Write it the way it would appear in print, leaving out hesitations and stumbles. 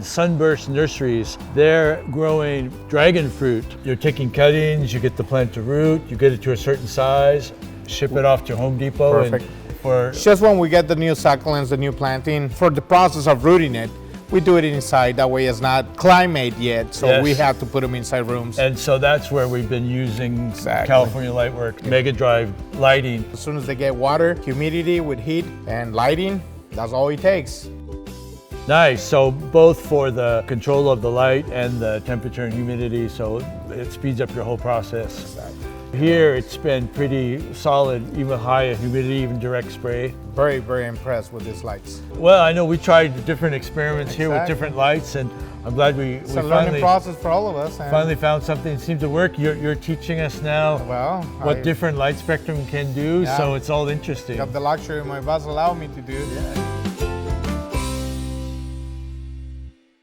Sunburst nurseries, they're growing dragon fruit. You're taking cuttings, you get the plant to root, you get it to a certain size, ship it off to Home Depot. Perfect. Just when we get the new succulents, the new planting, for the process of rooting it, we do it inside. That way it's not climate yet, so Yes. we have to put them inside rooms. And so that's where we've been using Exactly. California Lightwork MegaDrive lighting. As soon as they get water, humidity with heat and lighting, that's all it takes. Nice, so both for the control of the light and the temperature and humidity, so it speeds up your whole process. Exactly. Here it's been pretty solid, even high humidity, even direct spray. Very, very impressed with these lights. Well, I know we tried different experiments here with Exactly. different lights, and I'm glad we It's a learning process for all of us. And finally found something that seemed to work. You're teaching us now well, what different light spectrum can do, Yeah. so it's all interesting. I have the luxury my boss allowed me to do. Yeah.